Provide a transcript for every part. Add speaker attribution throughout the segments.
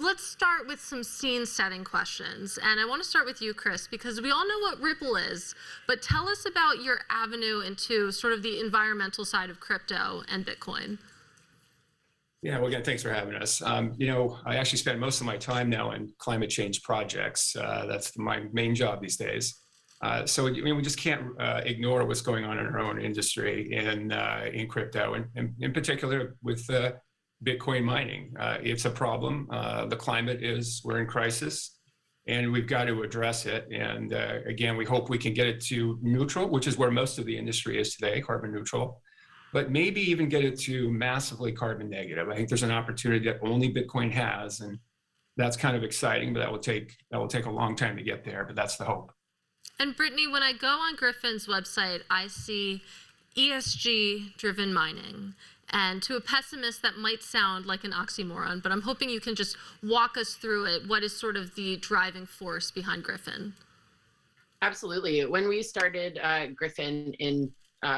Speaker 1: let's start with some scene-setting questions. And I want to start with you, Chris, because we all know what Ripple is, but tell us about your avenue into sort of the environmental side of crypto and Bitcoin.
Speaker 2: Yeah, well, again, thanks for having us. I actually spend most of my time now in climate change projects. That's my main job these days. So we just can't ignore what's going on in our own industry in crypto, and in particular with Bitcoin mining. It's a problem. The climate we're in crisis, and we've got to address it. And again, we hope we can get it to neutral, which is where most of the industry is today, carbon neutral, but maybe even get it to massively carbon negative. I think there's an opportunity that only Bitcoin has, and that's kind of exciting, but that will take a long time to get there, but that's the hope.
Speaker 1: And Brittany, when I go on Gryphon's website, I see ESG-driven mining. And to a pessimist, that might sound like an oxymoron, but I'm hoping you can just walk us through it. What is sort of the driving force behind Gryphon?
Speaker 3: Absolutely. When we started Gryphon in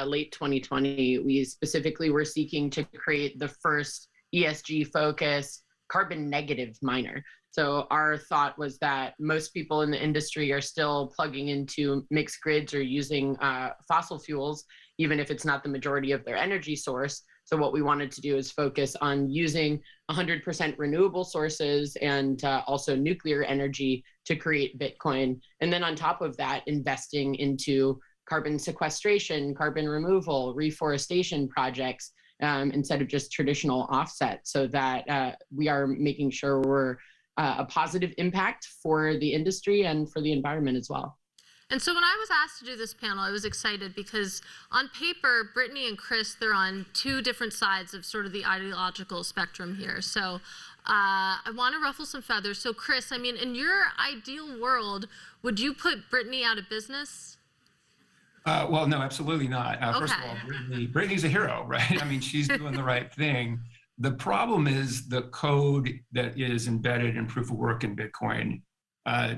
Speaker 3: late 2020, we specifically were seeking to create the first ESG-fossil carbon negative miner. So our thought was that most people in the industry are still plugging into mixed grids or using fossil fuels, even if it's not the majority of their energy source. So what we wanted to do is focus on using 100% renewable sources and also nuclear energy to create Bitcoin. And then on top of that, investing into carbon sequestration, carbon removal, reforestation projects, instead of just traditional offset, so that we are making sure we're a positive impact for the industry and for the environment as well.
Speaker 1: And so when I was asked to do this panel, I was excited because on paper, Brittany and Chris, they're on two different sides of sort of the ideological spectrum here. So I want to ruffle some feathers. So Chris, I mean, in your ideal world, would you put Brittany out of business?
Speaker 2: Well, no, absolutely not. First of all, Brittany's a hero, right? I mean, she's doing the right thing. The problem is the code that is embedded in proof of work in Bitcoin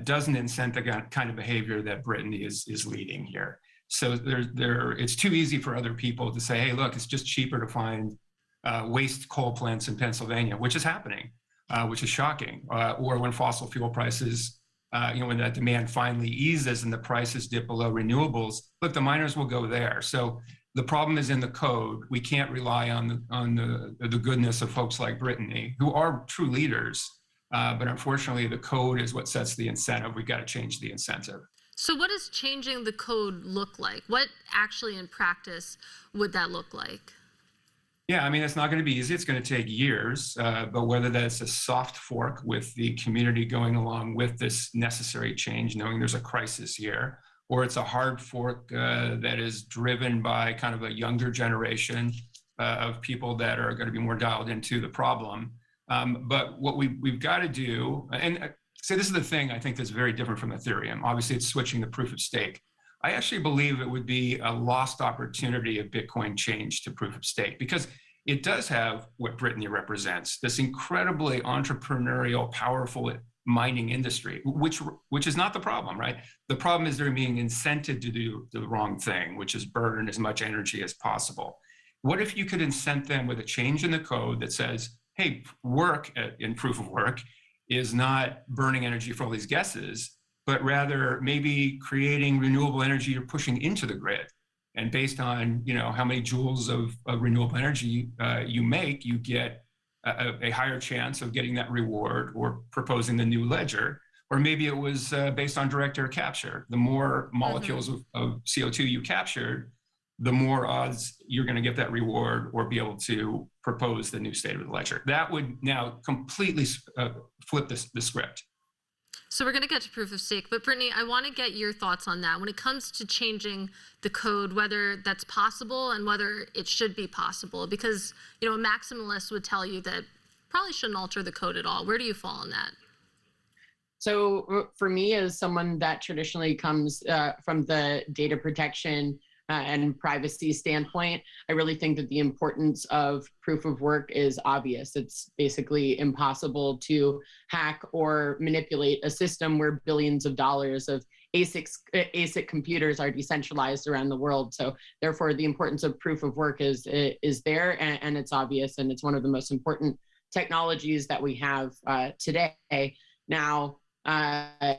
Speaker 2: doesn't incent the kind of behavior that Brittany is leading here. So it's too easy for other people to say, hey, look, it's just cheaper to find waste coal plants in Pennsylvania, which is happening, which is shocking. Or when fossil fuel prices, when that demand finally eases and the prices dip below renewables, look, the miners will go there. So the problem is in the code. We can't rely on the goodness of folks like Brittany, who are true leaders. But unfortunately, the code is what sets the incentive. We've got to change the incentive.
Speaker 1: So what does changing the code look like? What actually in practice would that look like?
Speaker 2: Yeah, I mean, it's not going to be easy. It's going to take years. But whether that's a soft fork with the community going along with this necessary change, knowing there's a crisis here, or it's a hard fork that is driven by kind of a younger generation of people that are going to be more dialed into the problem. But what we've got to do, and so this is the thing I think that's very different from Ethereum. Obviously, it's switching the proof of stake. I actually believe it would be a lost opportunity if Bitcoin changed to proof of stake, because it does have what Brittany represents, this incredibly entrepreneurial, powerful mining industry, which is not the problem, right? The problem is they're being incented to do the wrong thing, which is burn as much energy as possible. What if you could incent them with a change in the code that says, hey, work in proof of work is not burning energy for all these guesses, but rather maybe creating renewable energy you're pushing into the grid. And based on how many joules of renewable energy you make, you get a higher chance of getting that reward or proposing the new ledger. Or maybe it was based on direct air capture. The more molecules of CO2 you captured, the more odds you're going to get that reward or be able to propose the new state of the ledger. That would now completely flip the script.
Speaker 1: So we're going to get to proof of stake, but Brittany, I want to get your thoughts on that. When it comes to changing the code, whether that's possible and whether it should be possible, because a maximalist would tell you that probably shouldn't alter the code at all. Where do you fall on that?
Speaker 3: So for me, as someone that traditionally comes from the data protection and privacy standpoint, I really think that the importance of proof of work is obvious. It's basically impossible to hack or manipulate a system where billions of dollars of ASIC computers are decentralized around the world. So therefore, the importance of proof of work is there, and it's obvious, and it's one of the most important technologies that we have today. Now,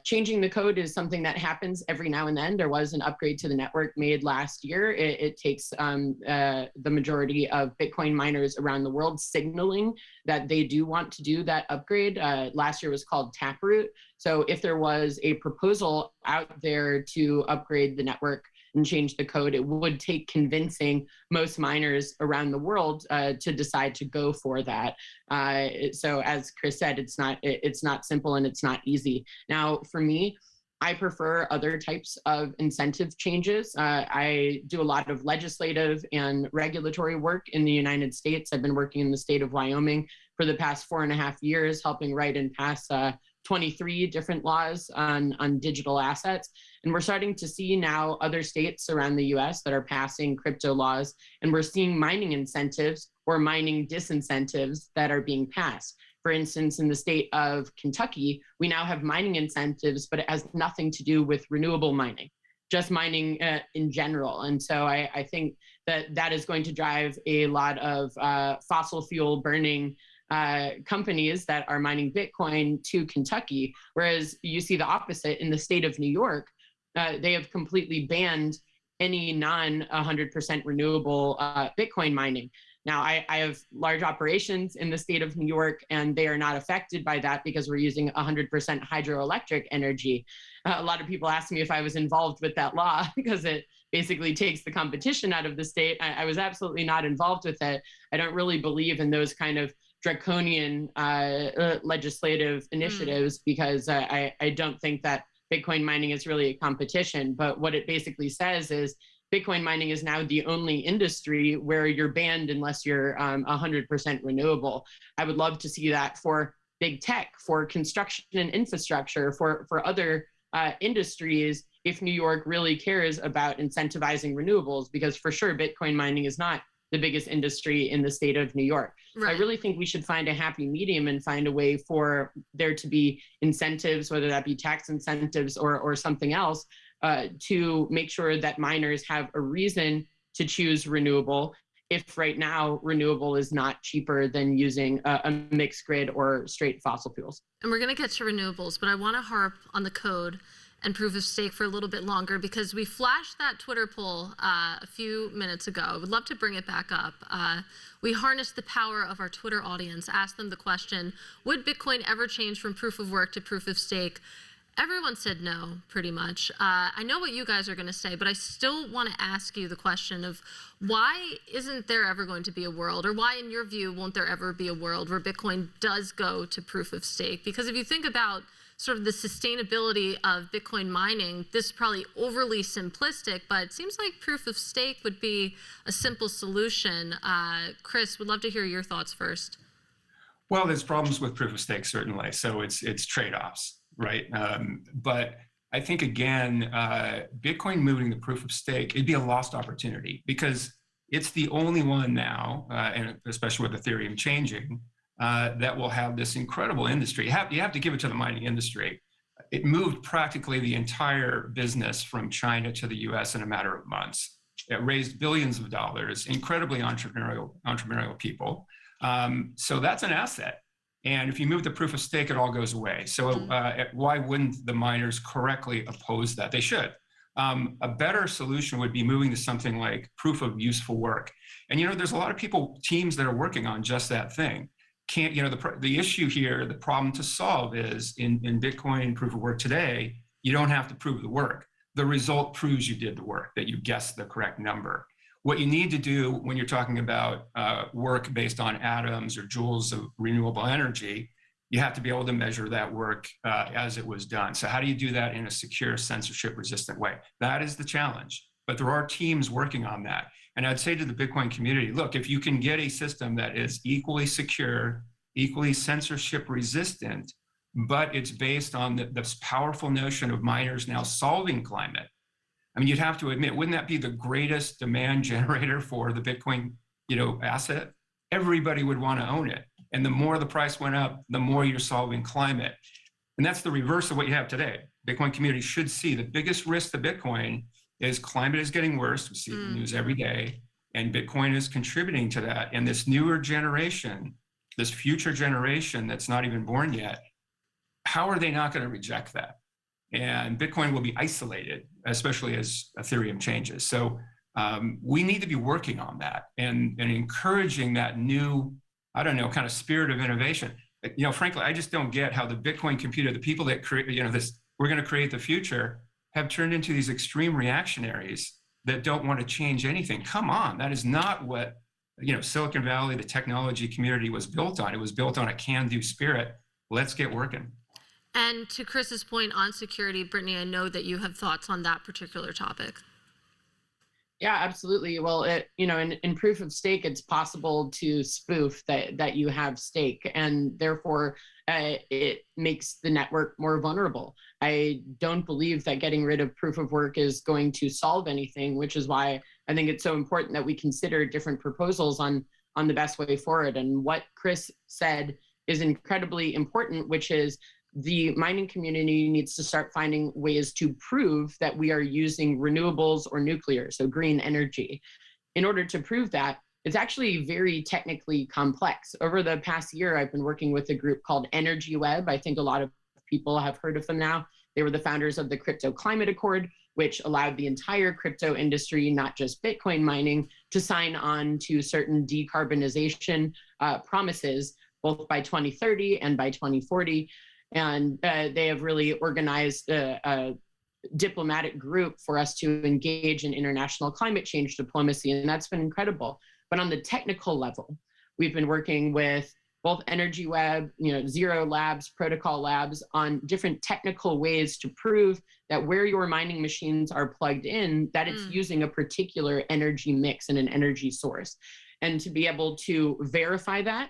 Speaker 3: changing the code is something that happens every now and then. There was an upgrade to the network made last year. It takes the majority of Bitcoin miners around the world signaling that they do want to do that upgrade. Last year was called Taproot. So if there was a proposal out there to upgrade the network and change the code, it would take convincing most miners around the world to decide to go for that. So as Chris said, it's not simple and it's not easy. Now, for me, I prefer other types of incentive changes. I do a lot of legislative and regulatory work in the United States. I've been working in the state of Wyoming for the past 4.5 years, helping write and pass 23 different laws on digital assets. And we're starting to see now other states around the US that are passing crypto laws, and we're seeing mining incentives or mining disincentives that are being passed. For instance, in the state of Kentucky, we now have mining incentives, but it has nothing to do with renewable mining, just mining in general. And so I think that is going to drive a lot of fossil fuel burning companies that are mining Bitcoin to Kentucky, whereas you see the opposite in the state of New York. They have completely banned any non 100% renewable Bitcoin mining. Now, I have large operations in the state of New York, and they are not affected by that because we're using 100% hydroelectric energy. A lot of people ask me if I was involved with that law because it basically takes the competition out of the state. I was absolutely not involved with it. I don't really believe in those kind of draconian legislative initiatives because I don't think that Bitcoin mining is really a competition. But what it basically says is Bitcoin mining is now the only industry where you're banned unless you're 100% renewable. I would love to see that for big tech, for construction and infrastructure, for other industries, if New York really cares about incentivizing renewables, because for sure, Bitcoin mining is not the biggest industry in the state of New York. Right. I really think we should find a happy medium and find a way for there to be incentives, whether that be tax incentives or something else, to make sure that miners have a reason to choose renewable, if right now renewable is not cheaper than using a mixed grid or straight fossil fuels.
Speaker 1: And we're going to get to renewables, but I want to harp on the code and proof of stake for a little bit longer because we flashed that Twitter poll a few minutes ago. I would love to bring it back up. We harnessed the power of our Twitter audience, asked them the question, would Bitcoin ever change from proof of work to proof of stake? Everyone said no, pretty much. I know what you guys are going to say, but I still want to ask you the question of why isn't there ever going to be a world, or why, in your view, won't there ever be a world where Bitcoin does go to proof of stake? Because if you think about sort of the sustainability of Bitcoin mining, this is probably overly simplistic, but it seems like proof of stake would be a simple solution. Chris, would love to hear your thoughts first.
Speaker 2: Well, there's problems with proof of stake, certainly. So it's trade-offs, right? But I think, again, Bitcoin moving to proof of stake, it'd be a lost opportunity because it's the only one now, and especially with Ethereum changing, that will have this incredible industry. You have to give it to the mining industry. It moved practically the entire business from China to the US in a matter of months. It raised billions of dollars, incredibly entrepreneurial people. So that's an asset. And if you move to proof of stake, it all goes away. So why wouldn't the miners correctly oppose that? They should. A better solution would be moving to something like proof of useful work. And, there's a lot of teams that are working on just that thing. The issue here, the problem to solve is in Bitcoin proof of work today, you don't have to prove the work. The result proves you did the work, that you guessed the correct number. What you need to do when you're talking about work based on atoms or joules of renewable energy, you have to be able to measure that work as it was done. So how do you do that in a secure, censorship-resistant way? That is the challenge. But there are teams working on that. And I'd say to the Bitcoin community, look, if you can get a system that is equally secure, equally censorship resistant, but it's based on this powerful notion of miners now solving climate. I mean, you'd have to admit, wouldn't that be the greatest demand generator for the Bitcoin, asset? Everybody would want to own it. And the more the price went up, the more you're solving climate. And that's the reverse of what you have today. Bitcoin community should see the biggest risk to Bitcoin is climate is getting worse. We see the news every day, and Bitcoin is contributing to that. And this newer generation, this future generation that's not even born yet, how are they not going to reject that? And Bitcoin will be isolated, especially as Ethereum changes. So we need to be working on that and encouraging that new, I don't know, kind of spirit of innovation. You know, frankly, I just don't get how the Bitcoin computer, the people that create, you know, this, we're going to create the future, have turned into these extreme reactionaries that don't want to change anything. Come on, that is not what, you know, Silicon Valley, the technology community was built on. It was built on a can-do spirit. Let's get working.
Speaker 1: And to Chris's point on security, Brittany, I know that you have thoughts on that particular topic.
Speaker 3: Yeah, absolutely. Well, you know, in proof of stake, it's possible to spoof that you have stake, and therefore it makes the network more vulnerable. I don't believe that getting rid of proof of work is going to solve anything, which is why I think it's so important that we consider different proposals on the best way forward. And what Chris said is incredibly important, which is the mining community needs to start finding ways to prove that we are using renewables or nuclear, so green energy. In order to prove that, it's actually very technically complex. Over the past year, I've been working with a group called Energy Web. I think a lot of people have heard of them now. They were the founders of the Crypto Climate Accord, which allowed the entire crypto industry, not just Bitcoin mining, to sign on to certain decarbonization promises, both by 2030 and by 2040. And they have really organized a diplomatic group for us to engage in international climate change diplomacy, and that's been incredible. But on the technical level, we've been working with both Energy Web, you know, Zero Labs, Protocol Labs on different technical ways to prove that where your mining machines are plugged in, that it's using a particular energy mix and an energy source. And to be able to verify that,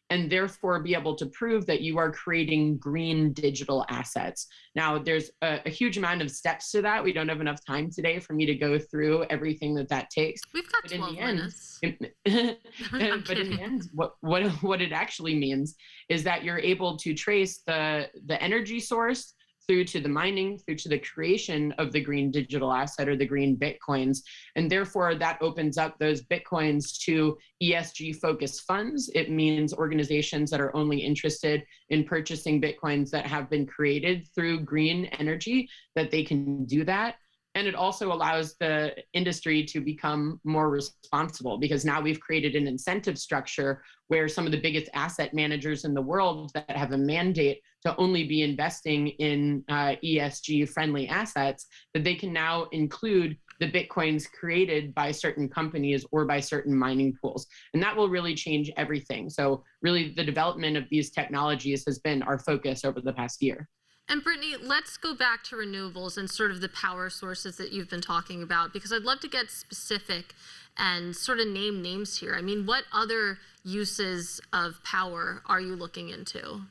Speaker 3: and therefore be able to prove that you are creating green digital assets. Now, there's a huge amount of steps to that. We don't have enough time today for me to go through everything that takes.
Speaker 1: We've got 12 minutes.
Speaker 3: But in the end, what it actually means is that you're able to trace the energy source through to the mining, through to the creation of the green digital asset or the green Bitcoins. And therefore that opens up those Bitcoins to ESG focused funds. It means organizations that are only interested in purchasing Bitcoins that have been created through green energy, that they can do that. And it also allows the industry to become more responsible, because now we've created an incentive structure where some of the biggest asset managers in the world that have a mandate to only be investing in ESG friendly assets, that they can now include the Bitcoins created by certain companies or by certain mining pools. And that will really change everything. So really the development of these technologies has been our focus over the past year.
Speaker 1: And Brittany, let's go back to renewables and sort of the power sources that you've been talking about, because I'd love to get specific and sort of name names here. I mean, what other uses of power are you looking into?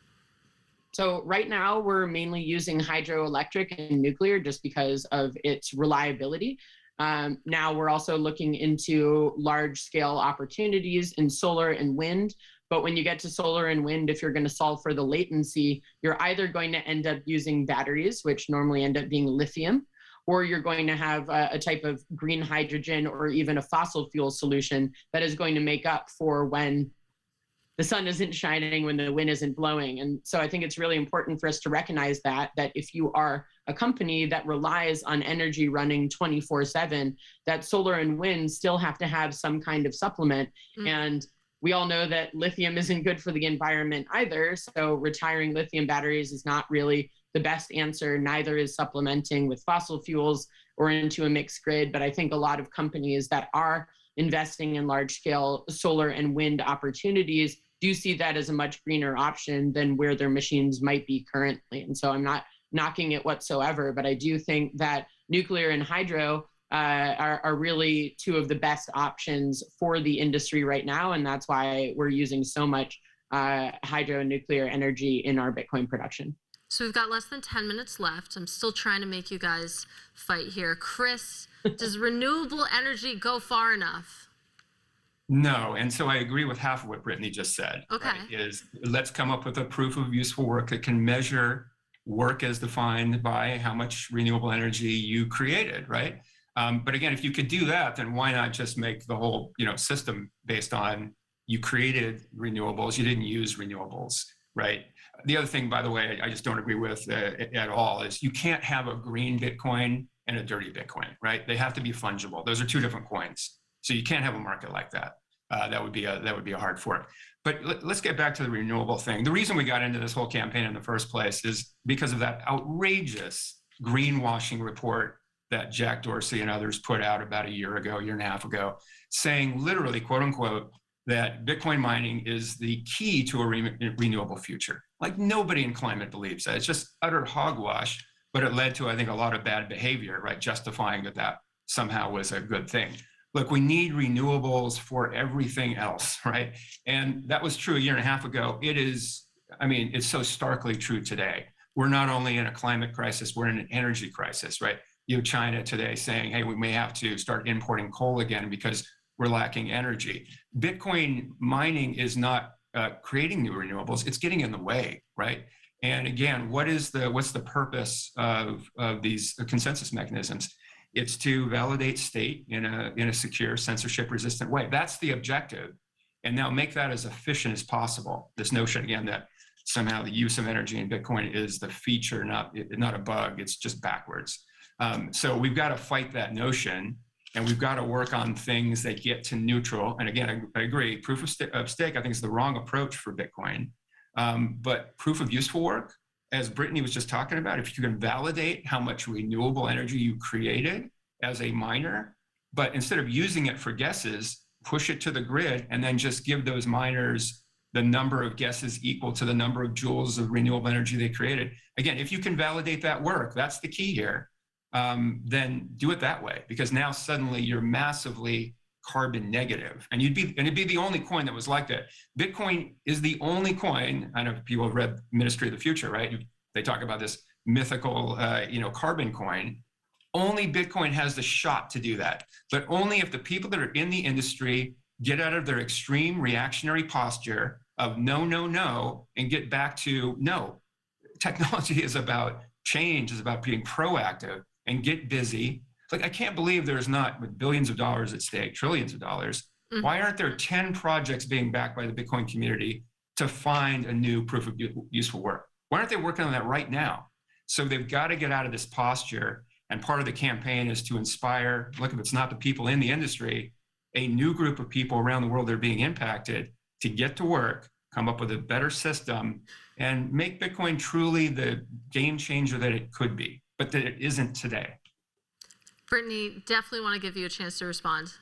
Speaker 3: So right now we're mainly using hydroelectric and nuclear just because of its reliability. Now we're also looking into large scale opportunities in solar and wind. But when you get to solar and wind, if you're going to solve for the latency, you're either going to end up using batteries, which normally end up being lithium, or you're going to have a type of green hydrogen or even a fossil fuel solution that is going to make up for when the sun isn't shining, when the wind isn't blowing. And so I think it's really important for us to recognize that if you are a company that relies on energy running 24/7, that solar and wind still have to have some kind of supplement. And we all know that lithium isn't good for the environment either. So retiring lithium batteries is not really the best answer. Neither is supplementing with fossil fuels or into a mixed grid. But I think a lot of companies that are investing in large scale solar and wind opportunities do see that as a much greener option than where their machines might be currently. And so I'm not knocking it whatsoever, but I do think that nuclear and hydro are really two of the best options for the industry right now. And that's why we're using so much hydro and nuclear energy in our Bitcoin production.
Speaker 1: So we've got less than 10 minutes left. I'm still trying to make you guys fight here. Chris, does renewable energy go far enough?
Speaker 2: No, and so I agree with half of what Brittany just said.
Speaker 1: Okay.
Speaker 2: Right, is let's come up with a proof of useful work that can measure work as defined by how much renewable energy you created, right? But again, if you could do that, then why not just make the whole system based on you created renewables, you didn't use renewables, right? The other thing, by the way, I just don't agree with at all is you can't have a green Bitcoin and a dirty Bitcoin, right? They have to be fungible. Those are two different coins. So you can't have a market like that. That would be a hard fork. But let's get back to the renewable thing. The reason we got into this whole campaign in the first place is because of that outrageous greenwashing report that Jack Dorsey and others put out about a year and a half ago, saying literally, quote unquote, that Bitcoin mining is the key to a renewable future. Like nobody in climate believes that. It's just utter hogwash, but it led to, I think, a lot of bad behavior, right? Justifying that somehow was a good thing. Look, we need renewables for everything else, right? And that was true a year and a half ago. It is, I mean, it's so starkly true today. We're not only in a climate crisis, we're in an energy crisis, right? You have China today saying, hey, we may have to start importing coal again because we're lacking energy. Bitcoin mining is not creating new renewables, it's getting in the way, right? And again, what's the purpose of these consensus mechanisms? It's to validate state in a secure, censorship-resistant way. That's the objective. And now make that as efficient as possible. This notion, again, that somehow the use of energy in Bitcoin is the feature, not a bug, it's just backwards. So we've got to fight that notion, and we've got to work on things that get to neutral. And again, I agree, proof of stake, I think is the wrong approach for Bitcoin. But proof of useful work, as Brittany was just talking about, if you can validate how much renewable energy you created as a miner, but instead of using it for guesses, push it to the grid and then just give those miners the number of guesses equal to the number of joules of renewable energy they created. Again, if you can validate that work, that's the key here, then do it that way, because now suddenly you're massively carbon negative, and it'd be the only coin that was like that. Bitcoin is the only coin. I know people have read Ministry of the Future, right? They talk about this mythical, carbon coin. Only Bitcoin has the shot to do that, but only if the people that are in the industry get out of their extreme reactionary posture of no, no, no, and get back to no. Technology is about change, is about being proactive and get busy. Like, I can't believe there's not, with billions of dollars at stake, trillions of dollars, why aren't there 10 projects being backed by the Bitcoin community to find a new proof of useful work? Why aren't they working on that right now? So they've got to get out of this posture. And part of the campaign is to inspire, look, if it's not the people in the industry, a new group of people around the world that are being impacted to get to work, come up with a better system, and make Bitcoin truly the game changer that it could be, but that it isn't today.
Speaker 1: Brittany, definitely want to give you a chance to respond.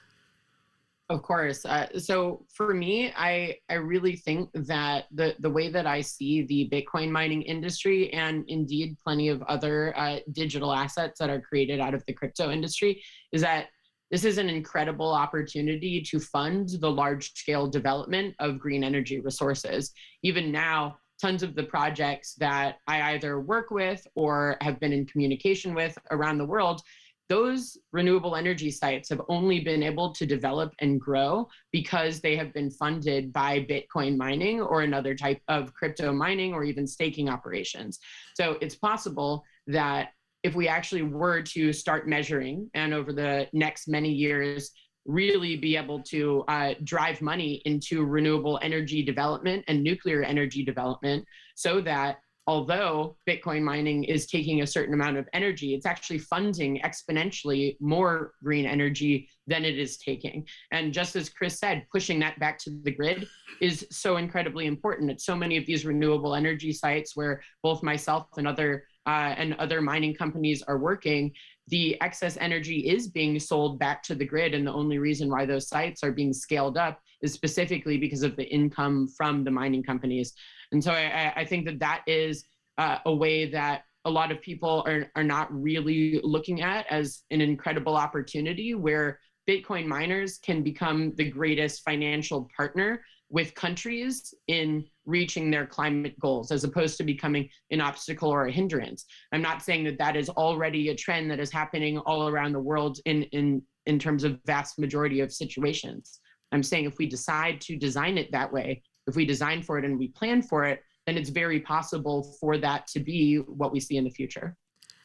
Speaker 3: Of course. So for me, I really think that the way that I see the Bitcoin mining industry, and indeed plenty of other digital assets that are created out of the crypto industry, is that this is an incredible opportunity to fund the large-scale development of green energy resources. Even now, tons of the projects that I either work with or have been in communication with around the world, those renewable energy sites have only been able to develop and grow because they have been funded by Bitcoin mining or another type of crypto mining or even staking operations. So it's possible that if we actually were to start measuring and over the next many years really be able to drive money into renewable energy development and nuclear energy development, so that although Bitcoin mining is taking a certain amount of energy, it's actually funding exponentially more green energy than it is taking. And just as Chris said, pushing that back to the grid is so incredibly important. At so many of these renewable energy sites where both myself and other mining companies are working, the excess energy is being sold back to the grid. And the only reason why those sites are being scaled up is specifically because of the income from the mining companies. And so I think that is a way that a lot of people are not really looking at as an incredible opportunity, where Bitcoin miners can become the greatest financial partner with countries in reaching their climate goals, as opposed to becoming an obstacle or a hindrance. I'm not saying that is already a trend that is happening all around the world in terms of vast majority of situations. I'm saying if we decide to design it that way, if we design for it and we plan for it, then it's very possible for that to be what we see in the future.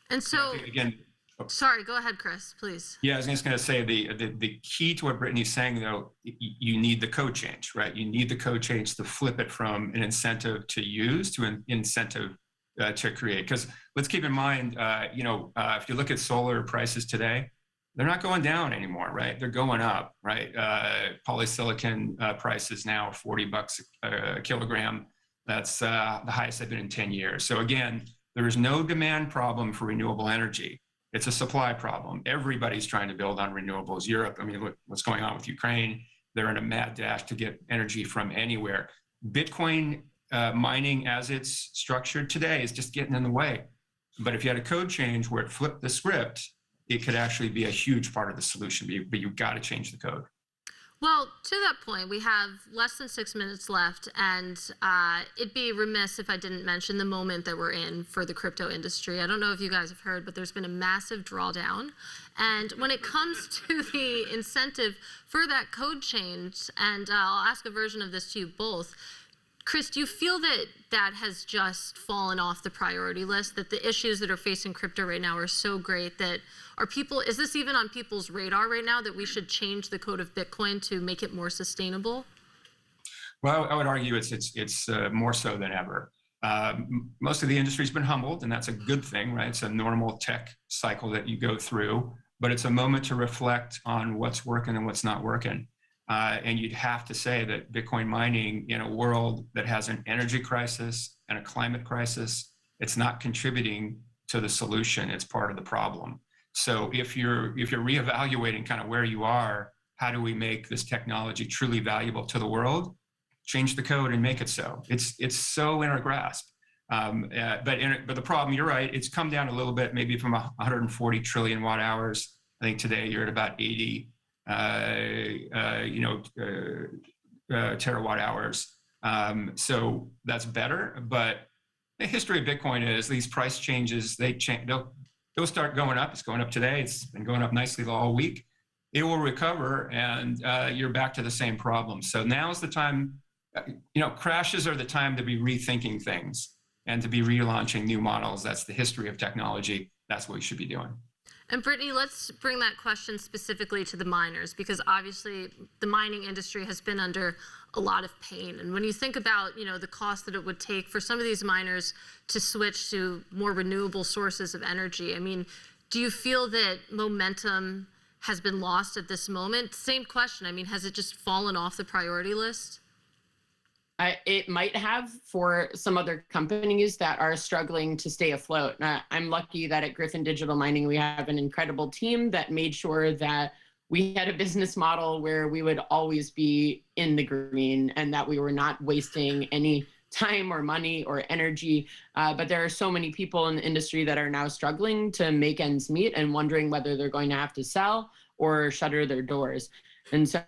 Speaker 1: And so,
Speaker 2: again,
Speaker 1: Sorry, go ahead, Chris, please.
Speaker 2: Yeah, I was just going to say the key to what Brittany's saying, though, you need the code change, right? You need the code change to flip it from an incentive to use to an incentive to create. Because let's keep in mind, if you look at solar prices today, they're not going down anymore, right? They're going up, right? Polysilicon prices now $40 a kilogram. That's the highest they've been in 10 years. So again, there is no demand problem for renewable energy. It's a supply problem. Everybody's trying to build on renewables. Europe, I mean, look what's going on with Ukraine. They're in a mad dash to get energy from anywhere. Bitcoin mining as it's structured today is just getting in the way. But if you had a code change where it flipped the script, it could actually be a huge part of the solution, but you've got to change the code.
Speaker 1: Well, to that point, we have less than 6 minutes left, and it'd be remiss if I didn't mention the moment that we're in for the crypto industry. I don't know if you guys have heard, but there's been a massive drawdown. And when it comes to the incentive for that code change, and I'll ask a version of this to you both, Chris, do you feel that that has just fallen off the priority list, that the issues that are facing crypto right now are so great that is this even on people's radar right now that we should change the code of Bitcoin to make it more sustainable?
Speaker 2: Well, I would argue it's more so than ever. Most of the industry's been humbled, and that's a good thing, right? It's a normal tech cycle that you go through, but it's a moment to reflect on what's working and what's not working. And you'd have to say that Bitcoin mining in a world that has an energy crisis and a climate crisis, it's not contributing to the solution, it's part of the problem. So if you're reevaluating kind of where you are, how do we make this technology truly valuable to the world? Change the code and make it so. It's so in our grasp. But the problem, you're right, it's come down a little bit, maybe from 140 trillion watt hours. I think today you're at about 80 terawatt hours. So that's better. But the history of Bitcoin is these price changes, they'll start going up. It's going up today. It's been going up nicely all week. It will recover, and you're back to the same problem. So now's the time. Crashes are the time to be rethinking things and to be relaunching new models. That's the history of technology. That's what we should be doing.
Speaker 1: And Brittany, let's bring that question specifically to the miners, because obviously the mining industry has been under a lot of pain. And when you think about, the cost that it would take for some of these miners to switch to more renewable sources of energy, I mean, do you feel that momentum has been lost at this moment? Same question. I mean, has it just fallen off the priority list?
Speaker 3: It might have for some other companies that are struggling to stay afloat. I'm lucky that at Gryphon Digital Mining, we have an incredible team that made sure that we had a business model where we would always be in the green and that we were not wasting any time or money or energy. But there are so many people in the industry that are now struggling to make ends meet and wondering whether they're going to have to sell or shutter their doors. And so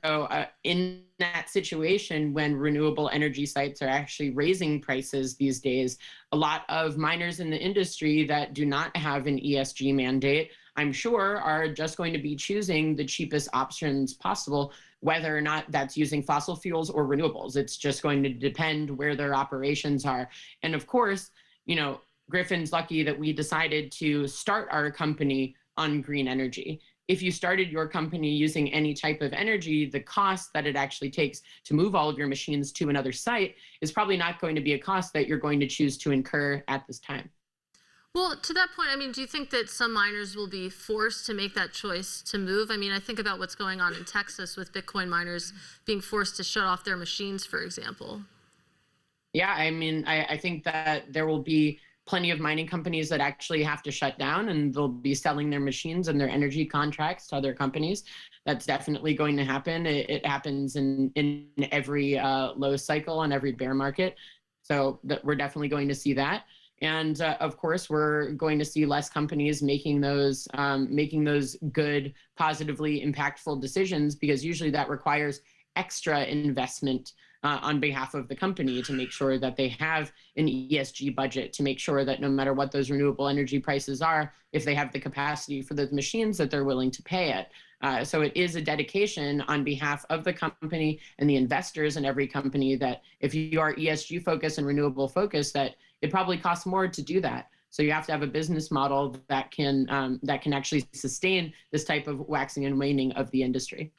Speaker 3: in that situation, when renewable energy sites are actually raising prices these days, a lot of miners in the industry that do not have an ESG mandate, I'm sure, are just going to be choosing the cheapest options possible, whether or not that's using fossil fuels or renewables. It's just going to depend where their operations are. And of course, Gryphon's lucky that we decided to start our company on green energy. If you started your company using any type of energy, the cost that it actually takes to move all of your machines to another site is probably not going to be a cost that you're going to choose to incur at this time.
Speaker 1: Well, to that point, I mean, do you think that some miners will be forced to make that choice to move? I mean, I think about what's going on in Texas with Bitcoin miners being forced to shut off their machines, for example.
Speaker 3: Yeah, I mean, I think that there will be plenty of mining companies that actually have to shut down, and they'll be selling their machines and their energy contracts to other companies. That's definitely going to happen. It happens in every low cycle and every bear market. So we're definitely going to see that. And of course, we're going to see less companies making those good, positively impactful decisions, because usually that requires extra investment on behalf of the company to make sure that they have an ESG budget, to make sure that no matter what those renewable energy prices are, if they have the capacity for those machines, that they're willing to pay it. So it is a dedication on behalf of the company and the investors in every company that if you are ESG focused and renewable focused, that it probably costs more to do that. So you have to have a business model that can actually sustain this type of waxing and waning of the industry.